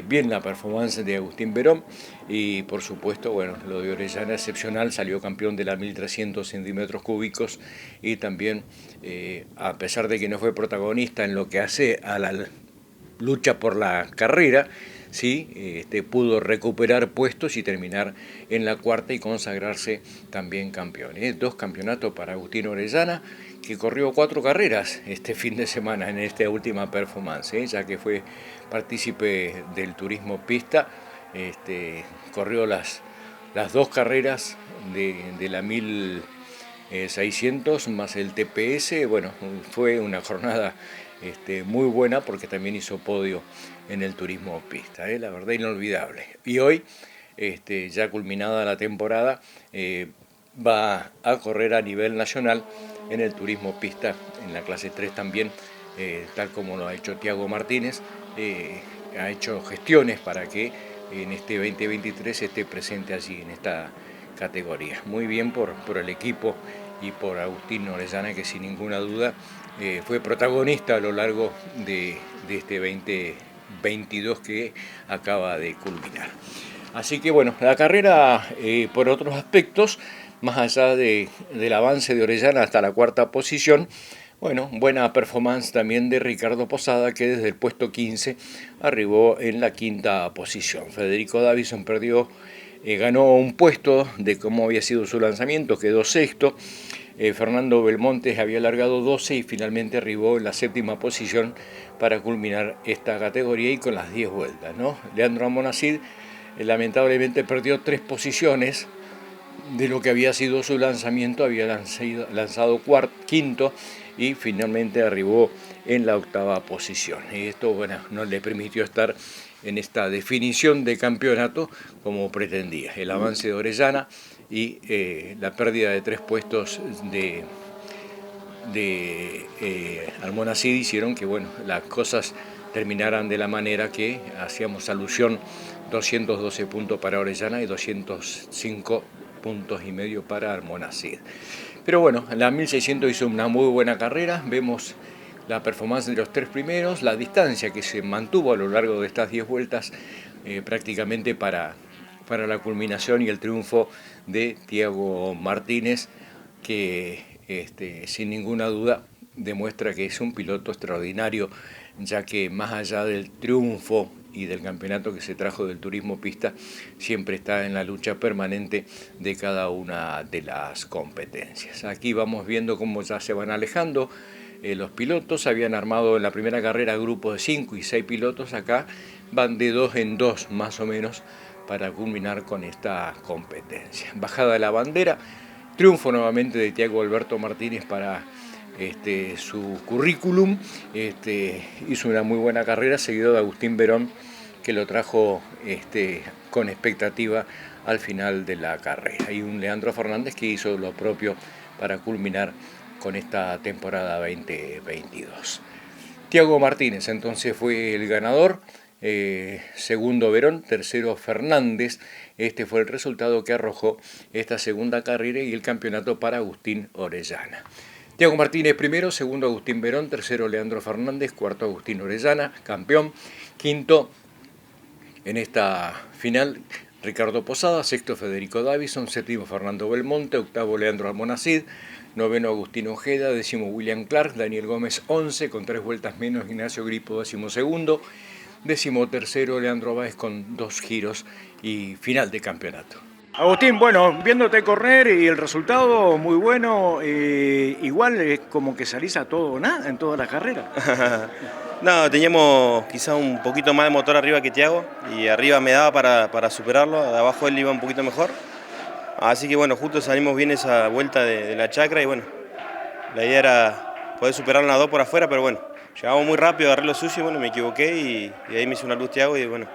Bien la performance de Agustín Verón, y por supuesto, bueno, lo de Orellana excepcional, salió campeón de la 1300 centímetros cúbicos, y también, a pesar de que no fue protagonista en lo que hace a la lucha por la carrera, sí pudo recuperar puestos y terminar en la cuarta y consagrarse también campeón. 2 campeonatos para Agustín Orellana, que corrió 4 carreras este fin de semana en esta última performance, ya que fue partícipe del turismo pista. Corrió las 2 carreras de la 1600 más el TPS. Bueno, fue una jornada muy buena porque también hizo podio en el turismo pista, la verdad inolvidable. Y hoy, ya culminada la temporada, va a correr a nivel nacional en el turismo pista, en la clase 3 también, tal como lo ha hecho Tiago Martínez. Ha hecho gestiones para que en este 2023 esté presente allí en esta categoría. Muy bien por el equipo y por Agustín Orellana, que sin ninguna duda fue protagonista a lo largo de este 2022 que acaba de culminar. Así que bueno, la carrera por otros aspectos, más allá del avance de Orellana hasta la cuarta posición, bueno, buena performance también de Ricardo Posada, que desde el puesto 15 arribó en la quinta posición. Federico Davison ganó un puesto de cómo había sido su lanzamiento, quedó sexto. Fernando Belmonte había largado 12 y finalmente arribó en la séptima posición para culminar esta categoría y con las 10 vueltas, ¿no? Leandro Almonacid lamentablemente perdió 3 posiciones de lo que había sido su lanzamiento, había lanzado quinto y finalmente arribó en la octava posición. Y esto, bueno, no le permitió estar en esta definición de campeonato como pretendía. El avance de Orellana y la pérdida de 3 puestos de Almonacid hicieron que, bueno, las cosas terminaran de la manera que hacíamos alusión: 212 puntos para Orellana y 205 puntos y medio para Almonacid. Pero bueno, la 1600 hizo una muy buena carrera. Vemos la performance de los 3 primeros, la distancia que se mantuvo a lo largo de estas 10 vueltas, prácticamente para la culminación y el triunfo de Tiago Martínez, que sin ninguna duda demuestra que es un piloto extraordinario, ya que más allá del triunfo y del campeonato que se trajo del turismo pista, siempre está en la lucha permanente de cada una de las competencias. Aquí vamos viendo cómo ya se van alejando los pilotos. Habían armado en la primera carrera grupos de 5 y 6 pilotos, acá van de 2 en 2 más o menos para culminar con esta competencia. Bajada de la bandera, triunfo nuevamente de Tiago Alberto Martínez para su currículum. Hizo una muy buena carrera, seguido de Agustín Verón, que lo trajo con expectativa al final de la carrera. Y un Leandro Fernández que hizo lo propio para culminar con esta temporada 2022. Tiago Martínez entonces fue el ganador, segundo Verón, tercero Fernández. Este fue el resultado que arrojó esta segunda carrera y el campeonato para Agustín Orellana. Tiago Martínez primero, segundo Agustín Verón, tercero Leandro Fernández, cuarto Agustín Orellana, campeón, quinto en esta final Ricardo Posada, sexto Federico Davison, séptimo Fernando Belmonte, octavo Leandro Almonacid, noveno Agustín Ojeda, décimo William Clark, Daniel Gómez 11 con 3 vueltas menos, Ignacio Gripo décimo segundo, décimo tercero Leandro Báez con 2 giros y final de campeonato. Agustín, bueno, viéndote correr y el resultado muy bueno, igual es como que salís a todo o nada en toda la carrera. No, teníamos quizás un poquito más de motor arriba que Tiago y arriba me daba para superarlo, de abajo él iba un poquito mejor. Así que bueno, justo salimos bien esa vuelta de la chacra y bueno, la idea era poder superar las 2 por afuera, pero bueno, llegamos muy rápido, agarré lo sucio y bueno, me equivoqué y ahí me hizo una luz Tiago y bueno,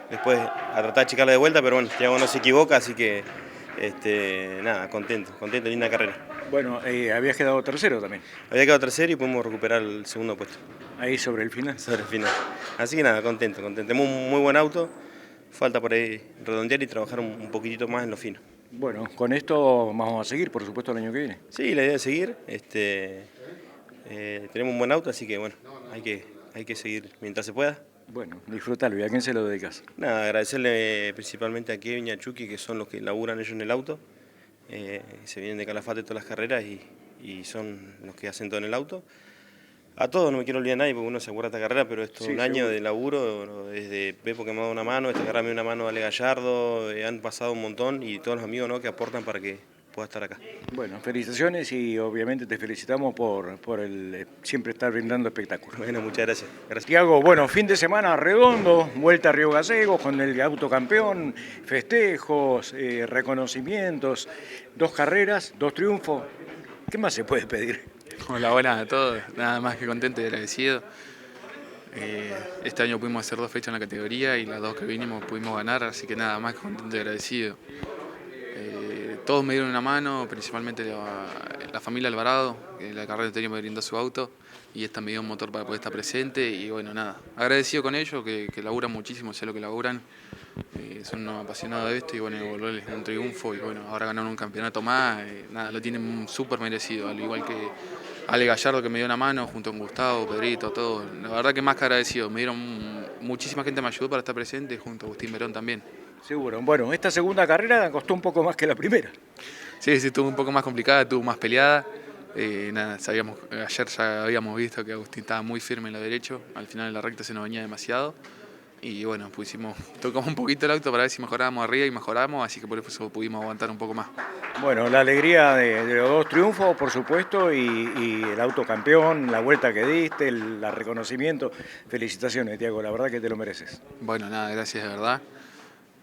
después a tratar de achicarla de vuelta, pero bueno, Tiago no se equivoca, así que nada, contento, linda carrera. Bueno, habías quedado tercero también. Había quedado tercero y pudimos recuperar el segundo puesto. Ahí sobre el final. Sobre el final. Así que nada, contento. Tenemos un muy buen auto, falta por ahí redondear y trabajar un poquitito más en lo fino. Bueno, con esto vamos a seguir, por supuesto, el año que viene. Sí, la idea es seguir. Tenemos un buen auto, así que bueno, hay que seguir mientras se pueda. Bueno, disfrútalo. ¿Y a quién se lo dedicas? Nada, agradecerle principalmente a Kevin y a Chucky, que son los que laburan ellos en el auto. Se vienen de Calafate todas las carreras y son los que hacen todo en el auto. A todos, no me quiero olvidar a nadie porque uno se acuerda de esta carrera, pero esto es Sí, un año seguro. de laburo, desde Pepo que me ha dado una mano, esta carrera me dio una mano Ale Gallardo, han pasado un montón y todos los amigos, ¿no?, que aportan para que pueda estar acá. Bueno, felicitaciones y obviamente te felicitamos por el siempre estar brindando espectáculos. Bueno, muchas gracias. Gracias. Tiago, bueno, fin de semana redondo, vuelta a Río Gallegos con el autocampeón, festejos, reconocimientos, 2 carreras, 2 triunfos. ¿Qué más se puede pedir? Hola, buenas a todos. Nada más que contento y agradecido. Este año pudimos hacer 2 fechas en la categoría y las 2 que vinimos pudimos ganar, así que nada más que contento y agradecido. Todos me dieron una mano, principalmente la familia Alvarado, que la carrera anterior me brindó su auto y esta me dio un motor para poder estar presente y bueno, nada, agradecido con ellos, que laburan muchísimo, sé lo que laburan, son unos apasionados de esto y bueno, volverles un triunfo y bueno, ahora ganaron un campeonato más, nada, lo tienen súper merecido, al igual que Ale Gallardo que me dio una mano, junto con Gustavo, Pedrito, todo, la verdad que más que agradecido, me dieron, muchísima gente me ayudó para estar presente, junto a Agustín Verón también. Seguro. Bueno, esta segunda carrera costó un poco más que la primera. Sí, estuvo un poco más complicada, estuvo más peleada. Nada, ayer ya habíamos visto que Agustín estaba muy firme en lo derecho, al final de la recta se nos venía demasiado. Y bueno, tocamos un poquito el auto para ver si mejorábamos arriba y mejoramos, así que por eso pudimos aguantar un poco más. Bueno, la alegría de los 2 triunfos, por supuesto, y el autocampeón, la vuelta que diste, el reconocimiento. Felicitaciones, Tiago, la verdad que te lo mereces. Bueno, nada, gracias de verdad.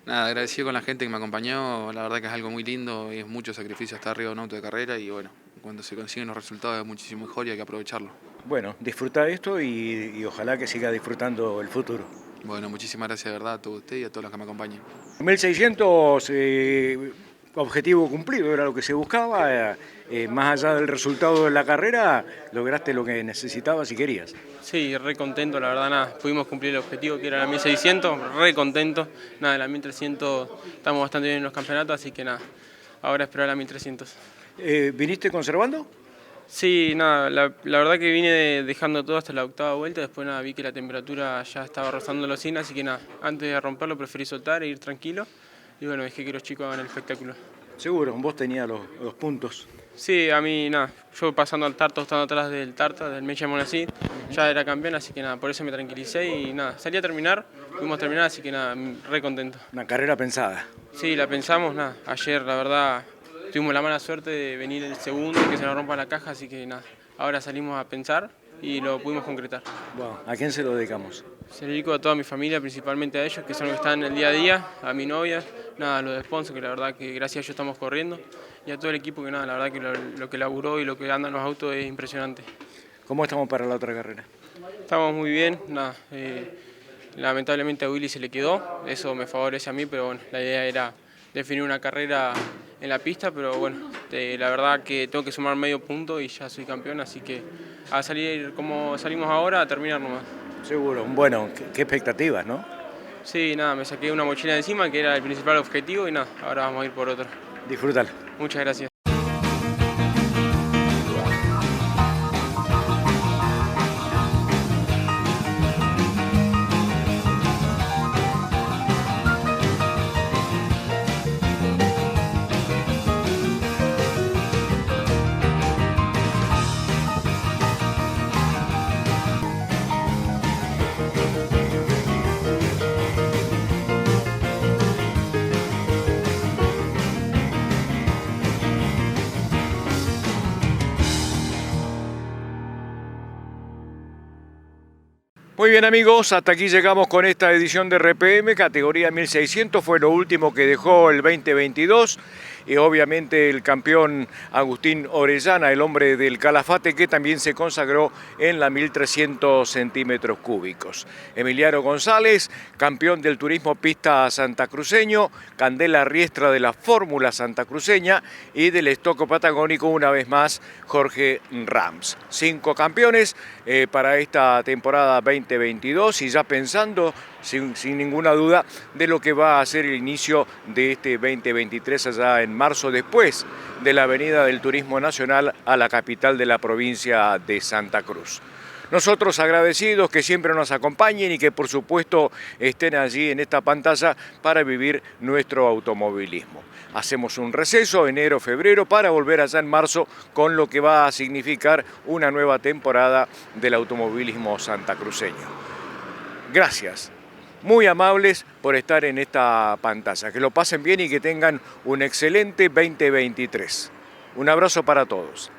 Nada, agradecido con la gente que me acompañó, la verdad que es algo muy lindo y es mucho sacrificio estar arriba de un auto de carrera y bueno, cuando se consiguen los resultados es muchísimo mejor y hay que aprovecharlo. Bueno, disfruta esto y ojalá que siga disfrutando el futuro. Bueno, muchísimas gracias de verdad a todos ustedes y a todos los que me acompañan. 1600, objetivo cumplido, era lo que se buscaba. Más allá del resultado de la carrera, lograste lo que necesitabas y querías. Sí, re contento, la verdad, nada, pudimos cumplir el objetivo que era la 1600, re contento, nada, la 1300 estamos bastante bien en los campeonatos, así que nada, ahora esperar la 1300. ¿Viniste conservando? Sí, nada, la verdad que vine dejando todo hasta la 8ª vuelta, después nada, vi que la temperatura ya estaba rozando los 100, así que nada, antes de romperlo preferí soltar e ir tranquilo, y bueno, dejé que los chicos hagan el espectáculo. Seguro, vos tenías los puntos. Sí, a mí nada, yo pasando al Tarta, estando atrás del Tarta, del Mecha Monasí, ya era campeón, así que nada, por eso me tranquilicé y nada, salí a terminar, pudimos terminar, así que nada, re contento. Una carrera pensada. Sí, la pensamos, nada, ayer la verdad tuvimos la mala suerte de venir el segundo y que se nos rompa la caja, así que nada, ahora salimos a pensar y lo pudimos concretar. Wow. ¿A quién se lo dedicamos? Se lo dedico a toda mi familia, principalmente a ellos, que son los que están en el día a día, a mi novia, nada, a los de sponsor, que la verdad que gracias a ellos estamos corriendo, y a todo el equipo que nada, la verdad que lo que laburó y lo que andan los autos es impresionante. ¿Cómo estamos para la otra carrera? Estamos muy bien, nada, lamentablemente a Willy se le quedó, eso me favorece a mí, pero bueno, la idea era definir una carrera en la pista, pero bueno, la verdad que tengo que sumar medio punto y ya soy campeón, así que a salir como salimos ahora, a terminar nomás. Seguro, bueno, qué expectativas, ¿no? Sí, nada, me saqué una mochila de encima, que era el principal objetivo, y nada, ahora vamos a ir por otro. Disfrútalo. Muchas gracias. Muy bien amigos, hasta aquí llegamos con esta edición de RPM, categoría 1600, fue lo último que dejó el 2022 y obviamente el campeón Agustín Orellana, el hombre del Calafate que también se consagró en la 1300 centímetros cúbicos. Emiliano González, campeón del turismo pista santacruceño, Candela Riestra de la Fórmula santacruceña y del estoco patagónico una vez más Jorge Rams. 5 campeones para esta temporada 2022 y ya pensando sin ninguna duda de lo que va a ser el inicio de este 2023 allá en marzo, después de la Avenida del Turismo Nacional a la capital de la provincia de Santa Cruz. Nosotros agradecidos que siempre nos acompañen y que por supuesto estén allí en esta pantalla para vivir nuestro automovilismo. Hacemos un receso enero, febrero para volver allá en marzo con lo que va a significar una nueva temporada del automovilismo santacruceño. Gracias, muy amables por estar en esta pantalla. Que lo pasen bien y que tengan un excelente 2023. Un abrazo para todos.